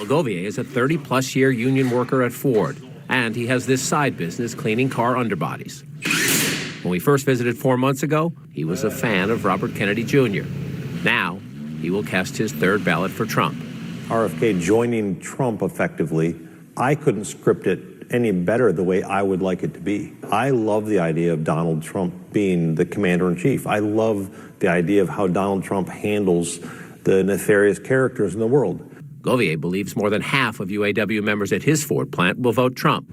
Govier is a 30-plus year union worker at Ford, and he has this side business cleaning car underbodies. When we first visited 4 months ago, he was a fan of Robert Kennedy Jr. Now, he will cast his third ballot for Trump. RFK joining Trump effectively, I couldn't script it any better the way I would like it to be. I love the idea of Donald Trump being the commander-in-chief. I love the idea of how Donald Trump handles the nefarious characters in the world. Govier believes more than half of UAW members at his Ford plant will vote Trump.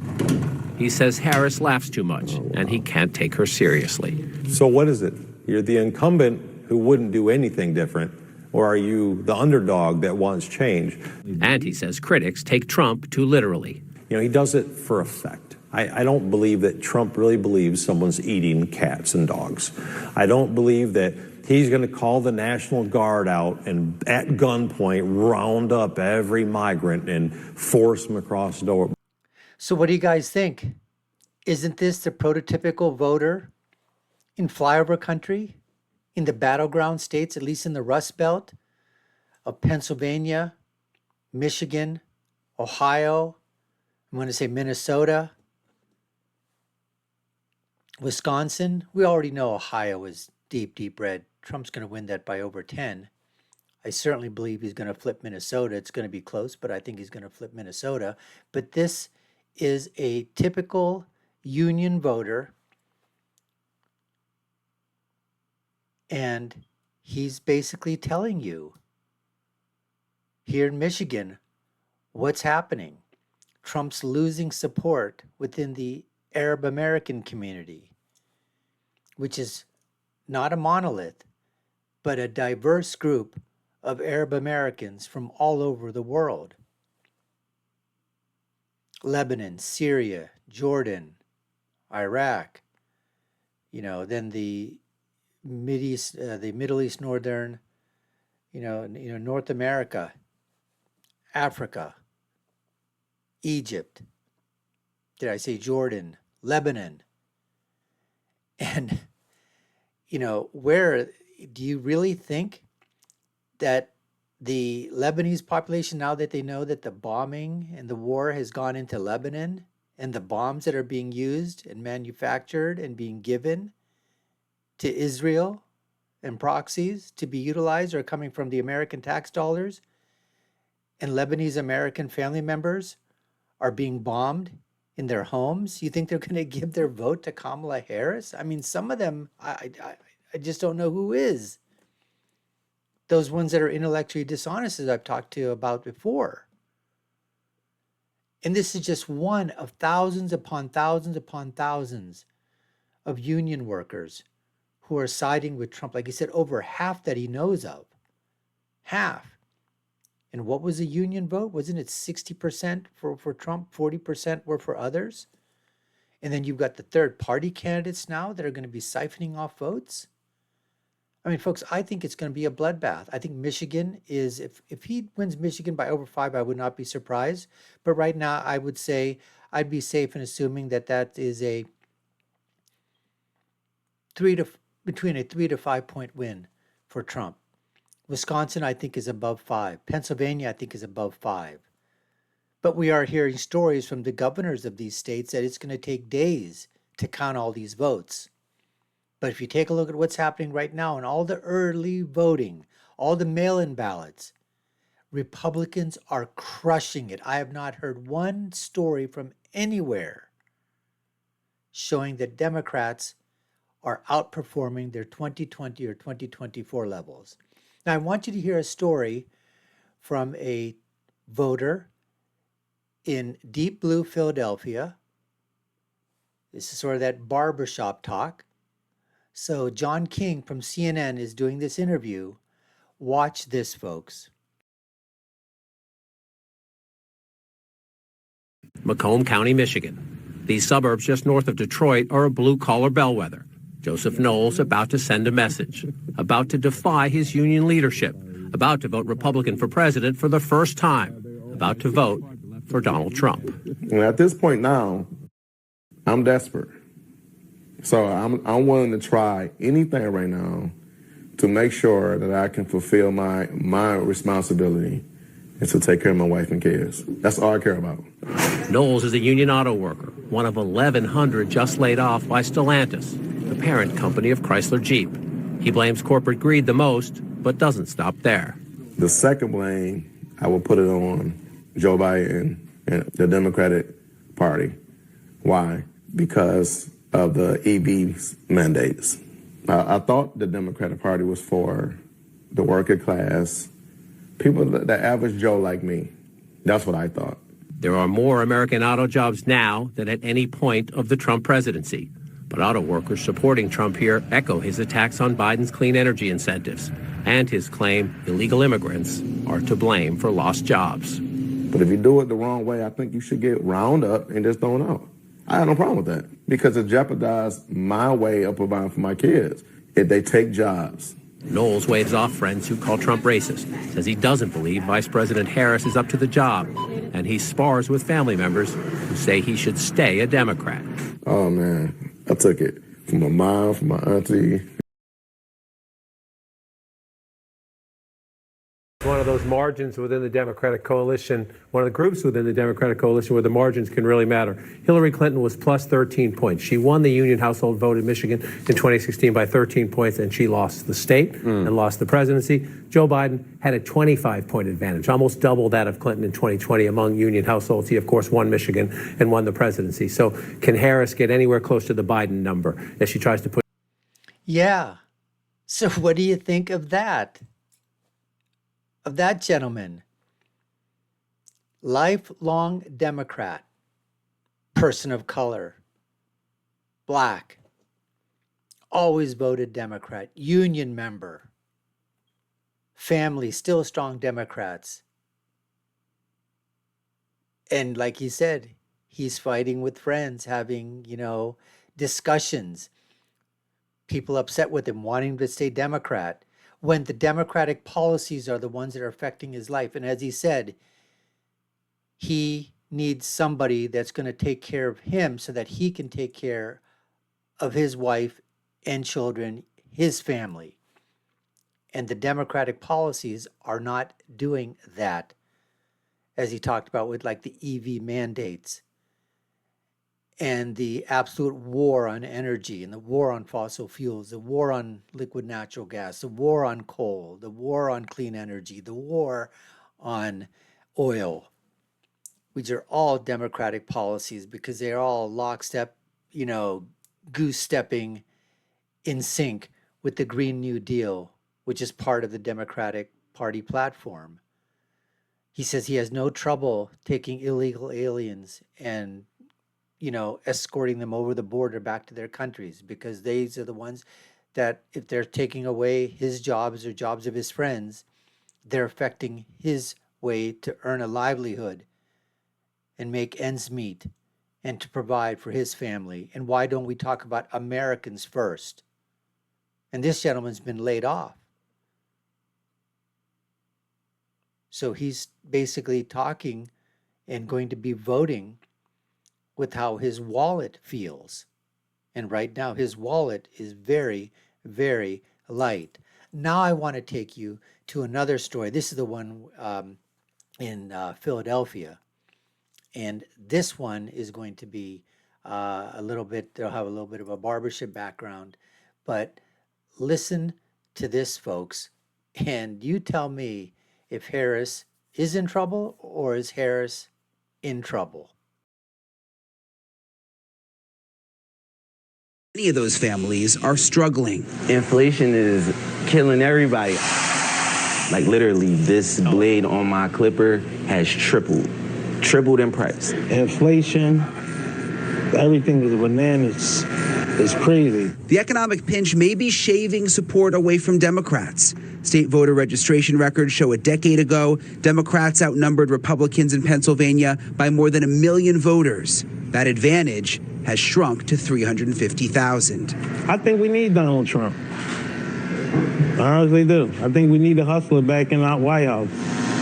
He says Harris laughs too much, and he can't take her seriously. So what is it? You're the incumbent who wouldn't do anything different, or are you the underdog that wants change? And he says critics take Trump too literally. You know, he does it for effect. I don't believe that Trump really believes someone's eating cats and dogs. I don't believe that he's going to call the National Guard out and at gunpoint round up every migrant and force them across the door. So what do you guys think? Isn't this the prototypical voter in flyover country, in the battleground states, at least in the Rust Belt of Pennsylvania, Michigan, Ohio, I'm going to say Minnesota, Wisconsin? We already know Ohio is deep, deep red. Trump's going to win that by over 10. I certainly believe he's going to flip Minnesota. It's going to be close, but I think he's going to flip Minnesota. But this is a typical union voter, and he's basically telling you here in Michigan what's happening. Trump's losing support within the Arab American community, which is not a monolith, but a diverse group of Arab Americans from all over the world. Lebanon, Syria, Jordan, Iraq, then the Middle East, Northern, North America, Africa, Egypt. Did I say Jordan? Lebanon. And, where do you really think that the Lebanese population, now that they know that the bombing and the war has gone into Lebanon, and the bombs that are being used and manufactured and being given to Israel and proxies to be utilized are coming from the American tax dollars, and Lebanese American family members are being bombed in their homes? You think they're going to give their vote to Kamala Harris? I mean, some of them, I just don't know who is. Those ones that are intellectually dishonest, as I've talked to you about before. And this is just one of thousands upon thousands upon thousands of union workers who are siding with Trump. Like he said, over half that he knows of. Half. And what was the union vote? Wasn't it 60% for Trump, 40% were for others? And then you've got the third party candidates now that are going to be siphoning off votes. I mean, folks, I think it's going to be a bloodbath. I think Michigan is, if he wins Michigan by over 5, I would not be surprised. But right now, I would say I'd be safe in assuming that that is a between a 3 to 5 point win for Trump. Wisconsin, I think, is above 5. Pennsylvania, I think, is above 5. But we are hearing stories from the governors of these states that it's going to take days to count all these votes. But if you take a look at what's happening right now and all the early voting, all the mail-in ballots, Republicans are crushing it. I have not heard one story from anywhere showing that Democrats are outperforming their 2020 or 2024 levels. Now, I want you to hear a story from a voter in deep blue Philadelphia. This is sort of that barbershop talk. So John King from CNN is doing this interview. Watch this, folks. Macomb County, Michigan. These suburbs just north of Detroit are a blue-collar bellwether. Joseph Knowles about to send a message, about to defy his union leadership, about to vote Republican for president for the first time, about to vote for Donald Trump. And at this point now, I'm desperate. So I'm willing to try anything right now to make sure that I can fulfill my responsibility and to take care of my wife and kids. That's all I care about. Knowles is a union auto worker, one of 1,100 just laid off by Stellantis, the parent company of Chrysler Jeep. He blames corporate greed the most, but doesn't stop there. The second blame, I will put it on Joe Biden and the Democratic Party. Why? Because of the EV mandates. I thought the Democratic Party was for the working class, people, the average Joe like me. That's what I thought. There are more American auto jobs now than at any point of the Trump presidency. But auto workers supporting Trump here echo his attacks on Biden's clean energy incentives and his claim illegal immigrants are to blame for lost jobs. But if you do it the wrong way, I think you should get round up and just thrown out. I have no problem with that because it jeopardizes my way of providing for my kids if they take jobs. Knowles waves off friends who call Trump racist, says he doesn't believe Vice President Harris is up to the job, and he spars with family members who say he should stay a Democrat. Oh, man, I took it from my mom, from my auntie. One of those margins within the Democratic coalition, one of the groups within the Democratic coalition where the margins can really matter. Hillary Clinton was plus 13 points. She won the union household vote in Michigan in 2016 by 13 points, and she lost the state and lost the presidency. Joe Biden had a 25-point advantage, almost double that of Clinton in 2020 among union households. He, of course, won Michigan and won the presidency. So can Harris get anywhere close to the Biden number as she tries to put? Yeah. So what do you think of that? Of that gentleman? Lifelong Democrat, person of color, black, always voted Democrat, union member, family, still strong Democrats. And like he said, he's fighting with friends, having, discussions. People upset with him, wanting him to stay Democrat, when the Democratic policies are the ones that are affecting his life. And as he said, he needs somebody that's going to take care of him so that he can take care of his wife and children, his family. And the Democratic policies are not doing that, as he talked about with like the EV mandates and the absolute war on energy and the war on fossil fuels, the war on liquid natural gas, the war on coal, the war on clean energy, the war on oil, which are all Democratic policies because they're all lockstep, goose-stepping in sync with the Green New Deal, which is part of the Democratic Party platform. He says he has no trouble taking illegal aliens and escorting them over the border back to their countries, because these are the ones that, if they're taking away his jobs or jobs of his friends, they're affecting his way to earn a livelihood and make ends meet and to provide for his family. And why don't we talk about Americans first? And this gentleman's been laid off. So he's basically talking and going to be voting with how his wallet feels. And right now, his wallet is very, very light. Now I want to take you to another story. This is the one in Philadelphia. And this one is going to be they'll have a little bit of a barbershop background. But listen to this, folks, and you tell me if Harris is in trouble or is Harris in trouble. Many of those families are struggling. Inflation is killing everybody. Like literally, this blade on my clipper has tripled in price. Inflation, everything is bananas. It's crazy. The economic pinch may be shaving support away from Democrats. State voter registration records show a decade ago, Democrats outnumbered Republicans in Pennsylvania by more than 1 million voters. That advantage has shrunk to 350,000. I think we need Donald Trump. I honestly do. I think we need a hustler back in our White House.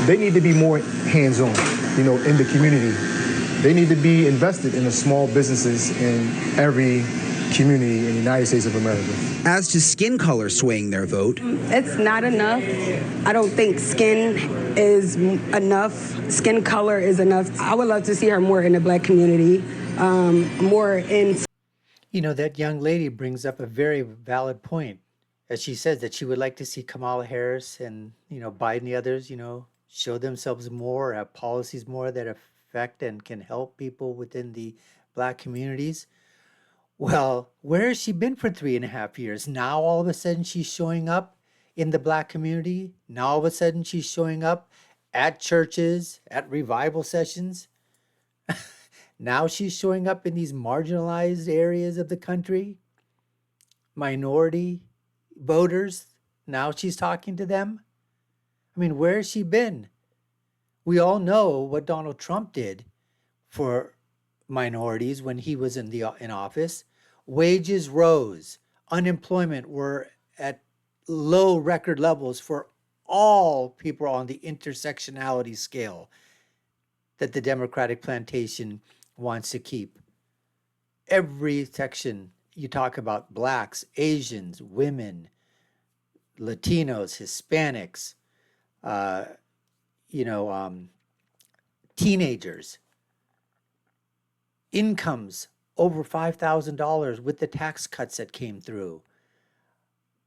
They need to be more hands-on, in the community. They need to be invested in the small businesses in every community in the United States of America. As to skin color swaying their vote, it's not enough. I don't think skin is enough. Skin color is enough. I would love to see her more in the Black community, more in. You know, that young lady brings up a very valid point, as she says that she would like to see Kamala Harris and, Biden and the others, show themselves more, have policies more that affect and can help people within the Black communities. Well, where has she been for 3.5 years? Now all of a sudden she's showing up in the Black community. Now all of a sudden she's showing up at churches, at revival sessions. Now she's showing up in these marginalized areas of the country, minority voters. Now she's talking to them. I mean, where has she been? We all know what Donald Trump did for minorities when he was in office. Wages rose, unemployment were at low record levels for all people on the intersectionality scale that the Democratic plantation wants to keep. Every section you talk about: Blacks, Asians, women, Latinos, Hispanics, teenagers, incomes over $5,000 with the tax cuts that came through,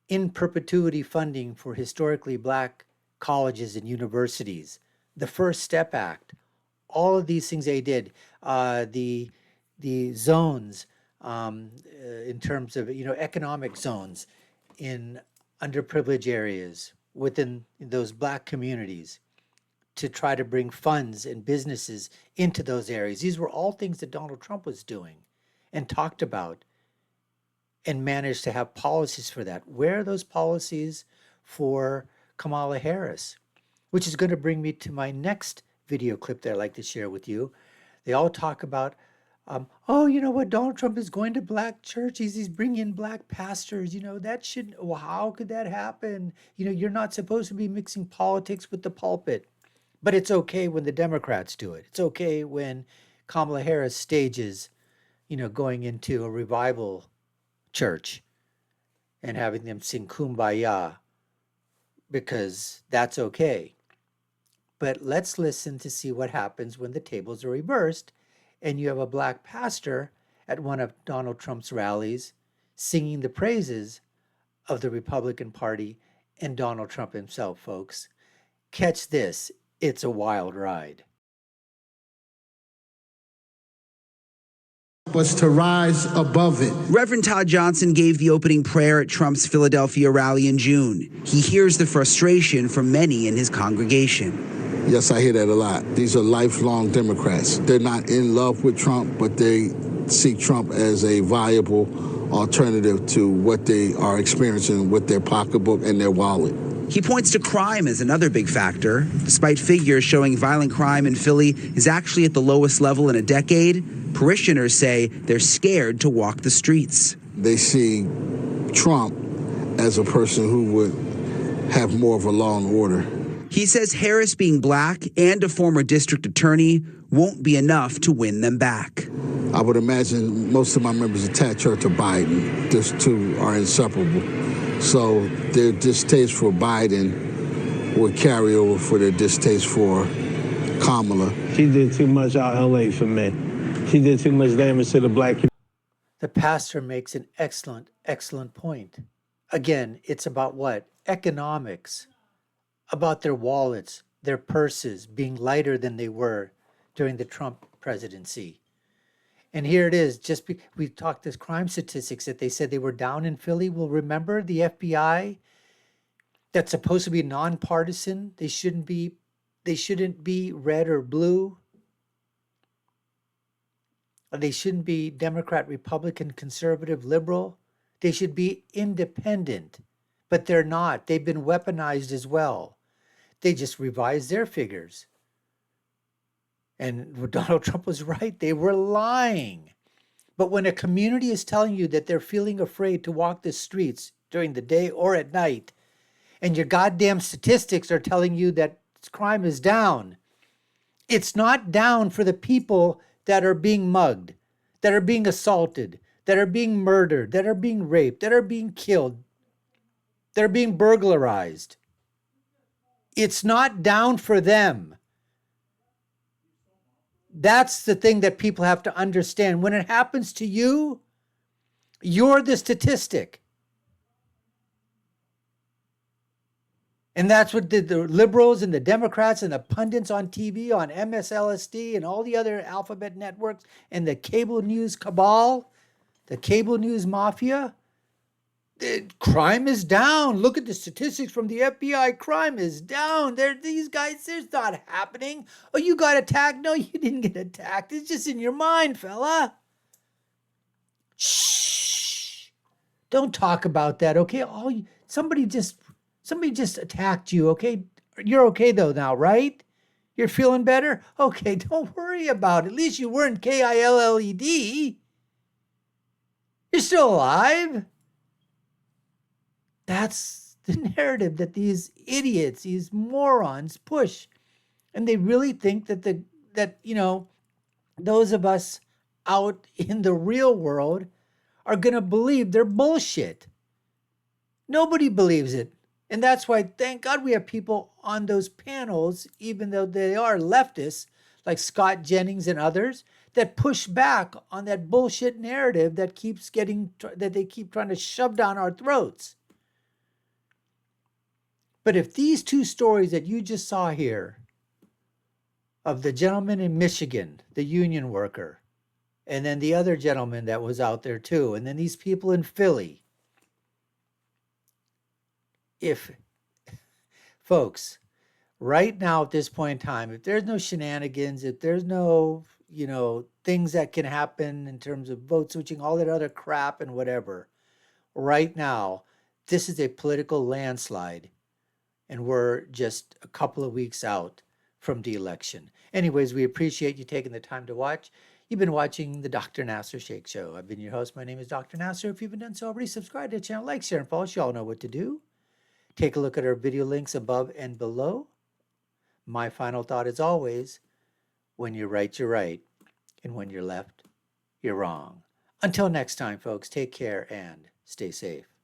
in perpetuity funding for historically Black colleges and universities, the First Step Act, all of these things they did, the zones in terms of economic zones in underprivileged areas within those Black communities, to try to bring funds and businesses into those areas. These were all things that Donald Trump was doing and talked about and managed to have policies for that. Where are those policies for Kamala Harris? Which is going to bring me to my next video clip that I'd like to share with you. They all talk about, Donald Trump is going to Black churches. He's bringing in Black pastors. That shouldn't, how could that happen? You're not supposed to be mixing politics with the pulpit. But it's okay when the Democrats do it. It's okay when Kamala Harris stages, going into a revival church and having them sing Kumbaya, because that's okay. But let's listen to see what happens when the tables are reversed and you have a Black pastor at one of Donald Trump's rallies singing the praises of the Republican Party and Donald Trump himself, folks. Catch this. It's a wild ride. Was to rise above it. Reverend Todd Johnson gave the opening prayer at Trump's Philadelphia rally in June. He hears the frustration from many in his congregation. Yes, I hear that a lot. These are lifelong Democrats. They're not in love with Trump, but they see Trump as a viable alternative to what they are experiencing with their pocketbook and their wallet. He points to crime as another big factor. Despite figures showing violent crime in Philly is actually at the lowest level in a decade, parishioners say they're scared to walk the streets. They see Trump as a person who would have more of a law and order. He says Harris being Black and a former district attorney won't be enough to win them back. I would imagine most of my members attach her to Biden. These two are inseparable. So their distaste for Biden will carry over for their distaste for Kamala. She did too much out LA for me. She did too much damage to the Black community. The pastor makes an excellent point. Again, it's about what? Economics. About their wallets, their purses being lighter than they were during the Trump presidency. And here it is, we talked this crime statistics that they said they were down in Philly. Well, remember the FBI that's supposed to be nonpartisan? They shouldn't be red or blue. They shouldn't be Democrat, Republican, conservative, liberal. They should be independent, but they're not. They've been weaponized as well. They just revised their figures. And Donald Trump was right. They were lying. But when a community is telling you that they're feeling afraid to walk the streets during the day or at night, and your goddamn statistics are telling you that crime is down, it's not down for the people that are being mugged, that are being assaulted, that are being murdered, that are being raped, that are being killed, that are being burglarized. It's not down for them. That's the thing that people have to understand. When it happens to you, you're the statistic. And that's what the liberals and the Democrats and the pundits on TV, on MSLSD and all the other alphabet networks and the cable news cabal, the cable news mafia, crime is down. Look at the statistics from the FBI. Crime is down. These guys, there's not happening. Oh, you got attacked? No, you didn't get attacked. It's just in your mind, fella. Shh. Don't talk about that, okay? Somebody just attacked you, okay? You're okay though now, right? You're feeling better? Okay, don't worry about it. At least you weren't killed. You're still alive. That's the narrative that these idiots, these morons push. And they really think that those of us out in the real world are going to believe their bullshit. Nobody believes it. And that's why, thank God, we have people on those panels, even though they are leftists, like Scott Jennings and others, that push back on that bullshit narrative that they keep trying to shove down our throats. But if these two stories that you just saw here, of the gentleman in Michigan, the union worker, and then the other gentleman that was out there too, and then these people in Philly, folks, right now at this point in time, if there's no shenanigans, if there's no, things that can happen in terms of vote switching, all that other crap and whatever, right now, this is a political landslide. And we're just a couple of weeks out from the election. Anyways, we appreciate you taking the time to watch. You've been watching the Dr. Nasser Shake Show. I've been your host. My name is Dr. Nasser. If you haven't done so already, subscribe to the channel, like, share, and follow. You all know what to do. Take a look at our video links above and below. My final thought is always, when you're right, you're right. And when you're left, you're wrong. Until next time, folks, take care and stay safe.